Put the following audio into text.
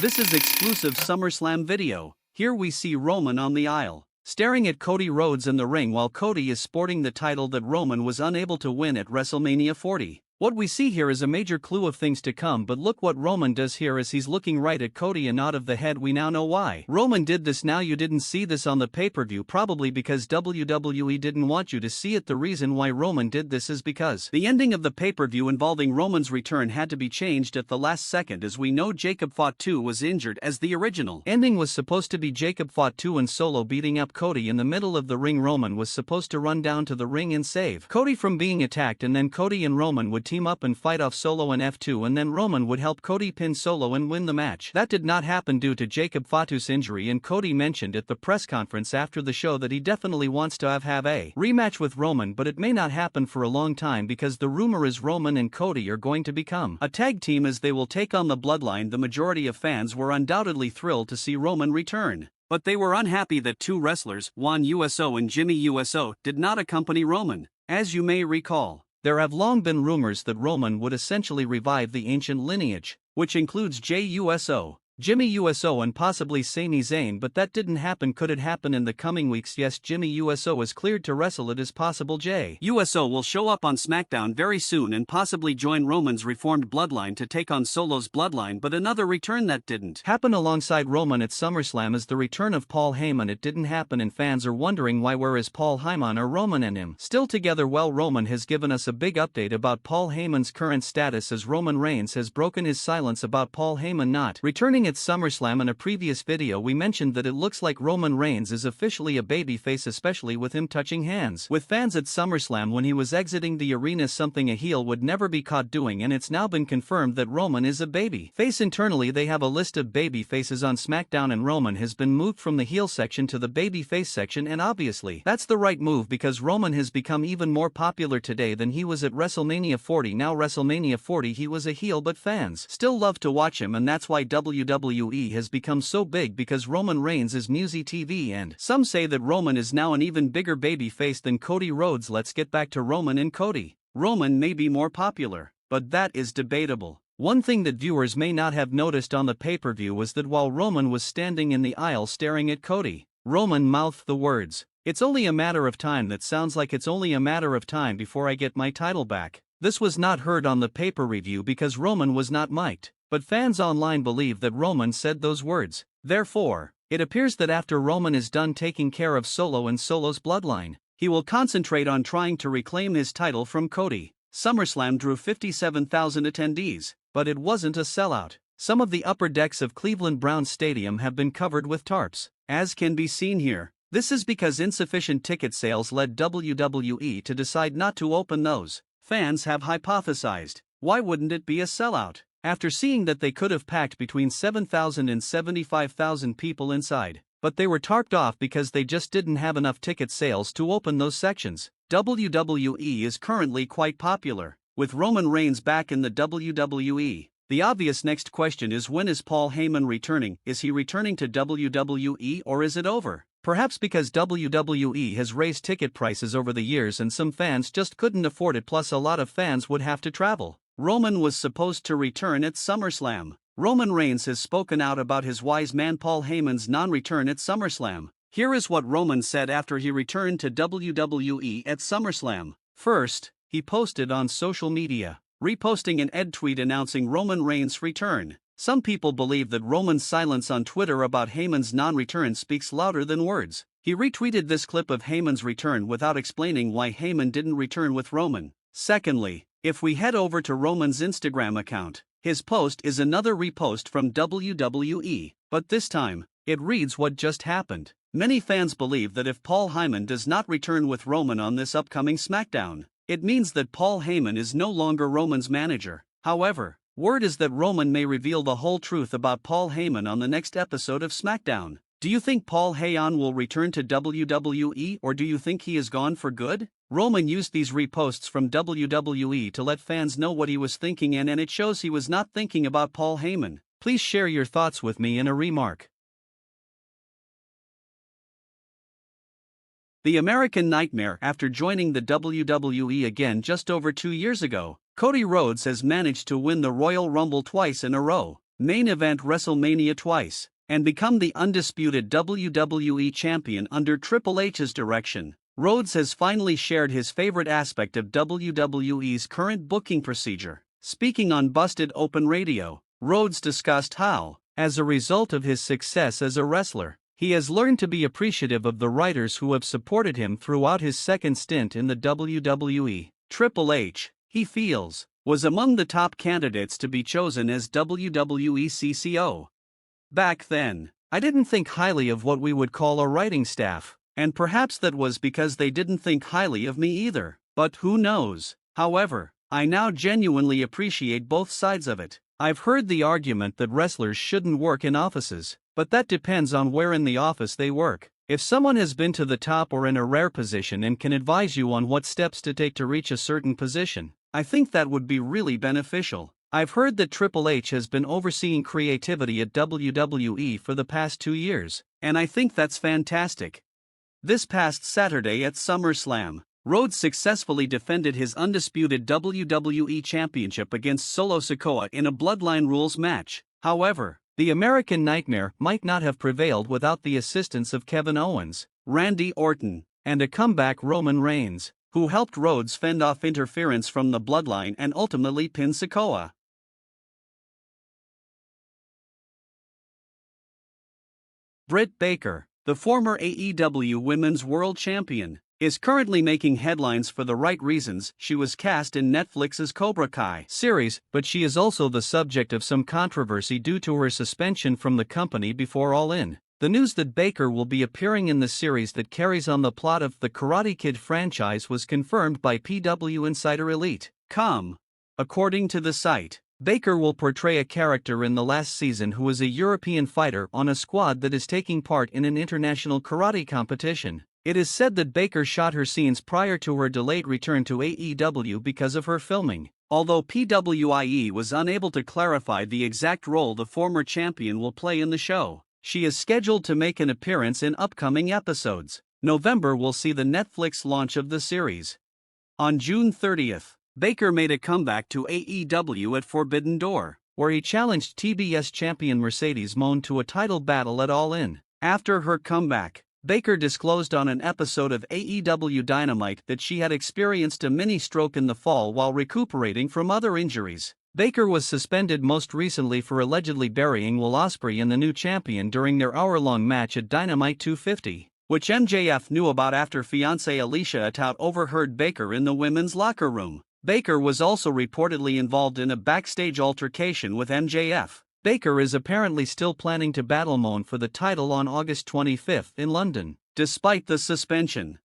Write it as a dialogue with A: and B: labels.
A: This is exclusive SummerSlam video. Here we see Roman on the aisle, staring at Cody Rhodes in the ring while Cody is sporting the title that Roman was unable to win at WrestleMania 40. What we see here is a major clue of things to come, but look what Roman does here as he's looking right at Cody, a nod of the head. We now know why Roman did this. Now you didn't see this on the pay-per-view, probably because WWE didn't want you to see it. The reason why Roman did this is because the ending of the pay-per-view involving Roman's return had to be changed at the last second. As we know, Jacob Fatu was injured, as the original ending was supposed to be Jacob Fatu and Solo beating up Cody in the middle of the ring. Roman was supposed to run down to the ring and save Cody from being attacked, and then Cody and Roman would team up and fight off Solo and F2, and then Roman would help Cody pin Solo and win the match. That did not happen due to Jacob Fatu's injury, and Cody mentioned at the press conference after the show that he definitely wants to have a rematch with Roman, but it may not happen for a long time because the rumor is Roman and Cody are going to become a tag team as they will take on the Bloodline. The majority of fans were undoubtedly thrilled to see Roman return, but they were unhappy that two wrestlers, Juan USO and Jimmy USO, did not accompany Roman. As you may recall, there have long been rumors that Roman would essentially revive the ancient lineage, which includes Jey USO, Jimmy USO and possibly Sami Zayn, but that didn't happen. Could it happen in the coming weeks? Yes, Jimmy USO is cleared to wrestle. It is possible Jey USO will show up on SmackDown very soon and possibly join Roman's reformed Bloodline to take on Solo's Bloodline, but another return that didn't happen alongside Roman at SummerSlam is the return of Paul Heyman. It didn't happen, and fans are wondering why. Where is Paul Heyman? Are Roman and him still together? Well, Roman has given us a big update about Paul Heyman's current status, as Roman Reigns has broken his silence about Paul Heyman not returning at SummerSlam. In a previous video we mentioned that it looks like Roman Reigns is officially a babyface, especially with him touching hands with fans at SummerSlam when he was exiting the arena, something a heel would never be caught doing, and it's now been confirmed that Roman is a babyface. Internally they have a list of babyfaces on SmackDown, and Roman has been moved from the heel section to the babyface section, and obviously that's the right move because Roman has become even more popular today than he was at WrestleMania 40. Now WrestleMania 40 he was a heel, but fans still love to watch him, and that's why WWE has become so big, because Roman Reigns is Musi TV, and some say that Roman is now an even bigger babyface than Cody Rhodes. Let's get back to Roman and Cody. Roman may be more popular, but that is debatable. One thing that viewers may not have noticed on the pay-per-view was that while Roman was standing in the aisle staring at Cody, Roman mouthed the words, "It's only a matter of time." That sounds like it's only a matter of time before I get my title back. This was not heard on the pay-per-view because Roman was not mic'd, but fans online believe that Roman said those words. Therefore, it appears that after Roman is done taking care of Solo and Solo's Bloodline, he will concentrate on trying to reclaim his title from Cody. SummerSlam drew 57,000 attendees, but it wasn't a sellout. Some of the upper decks of Cleveland Browns Stadium have been covered with tarps, as can be seen here. This is because insufficient ticket sales led WWE to decide not to open those. Fans have hypothesized, why wouldn't it be a sellout? After seeing that they could have packed between 7,000 and 75,000 people inside, but they were tarped off because they just didn't have enough ticket sales to open those sections. WWE is currently quite popular, with Roman Reigns back in the WWE. The obvious next question is, when is Paul Heyman returning? Is he returning to WWE, or is it over? Perhaps because WWE has raised ticket prices over the years and some fans just couldn't afford it, plus a lot of fans would have to travel. Roman was supposed to return at SummerSlam. Roman Reigns has spoken out about his wise man Paul Heyman's non-return at SummerSlam. Here is what Roman said after he returned to WWE at SummerSlam. First, he posted on social media, reposting an Ed tweet announcing Roman Reigns' return. Some people believe that Roman's silence on Twitter about Heyman's non-return speaks louder than words. He retweeted this clip of Heyman's return without explaining why Heyman didn't return with Roman. Secondly, if we head over to Roman's Instagram account, his post is another repost from WWE, but this time, it reads what just happened. Many fans believe that if Paul Heyman does not return with Roman on this upcoming SmackDown, it means that Paul Heyman is no longer Roman's manager. However, word is that Roman may reveal the whole truth about Paul Heyman on the next episode of SmackDown. Do you think Paul Heyman will return to WWE, or do you think he is gone for good? Roman used these reposts from WWE to let fans know what he was thinking, and it shows he was not thinking about Paul Heyman. Please share your thoughts with me in a remark. The American Nightmare. After joining the WWE again just over 2 years ago, Cody Rhodes has managed to win the Royal Rumble twice in a row. main event WrestleMania twice, and become the undisputed WWE Champion under Triple H's direction. Rhodes has finally shared his favorite aspect of WWE's current booking procedure. Speaking on Busted Open Radio, Rhodes discussed how, as a result of his success as a wrestler, he has learned to be appreciative of the writers who have supported him throughout his second stint in the WWE. Triple H, he feels, was among the top candidates to be chosen as WWE CCO. Back then, I didn't think highly of what we would call a writing staff, and perhaps that was because they didn't think highly of me either, but who knows. However, I now genuinely appreciate both sides of it. I've heard the argument that wrestlers shouldn't work in offices, but that depends on where in the office they work. If someone has been to the top or in a rare position and can advise you on what steps to take to reach a certain position, I think that would be really beneficial. I've heard that Triple H has been overseeing creativity at WWE for the past 2 years, and I think that's fantastic. This past Saturday at SummerSlam, Rhodes successfully defended his undisputed WWE Championship against Solo Sikoa in a Bloodline rules match. However, the American Nightmare might not have prevailed without the assistance of Kevin Owens, Randy Orton, and a comeback Roman Reigns, who helped Rhodes fend off interference from the Bloodline and ultimately pin Sikoa. Britt Baker, the former AEW Women's World Champion, is currently making headlines for the right reasons. She was cast in Netflix's Cobra Kai series, but she is also the subject of some controversy due to her suspension from the company before All In. The news that Baker will be appearing in the series that carries on the plot of the Karate Kid franchise was confirmed by PW Insider Elite.com. According to the site, Baker will portray a character in the last season who is a European fighter on a squad that is taking part in an international karate competition. It is said that Baker shot her scenes prior to her delayed return to AEW because of her filming. Although PWIE was unable to clarify the exact role the former champion will play in the show, she is scheduled to make an appearance in upcoming episodes. November will see the Netflix launch of the series. On June 30th, Baker made a comeback to AEW at Forbidden Door, where he challenged TBS champion Mercedes Moné to a title battle at All In. After her comeback, Baker disclosed on an episode of AEW Dynamite that she had experienced a mini-stroke in the fall while recuperating from other injuries. Baker was suspended most recently for allegedly burying Will Ospreay and the new champion during their hour-long match at Dynamite 250, which MJF knew about after fiancée Alicia Atout overheard Baker in the women's locker room. Baker was also reportedly involved in a backstage altercation with MJF. Baker is apparently still planning to battle Moné for the title on August 25 in London. Despite the suspension,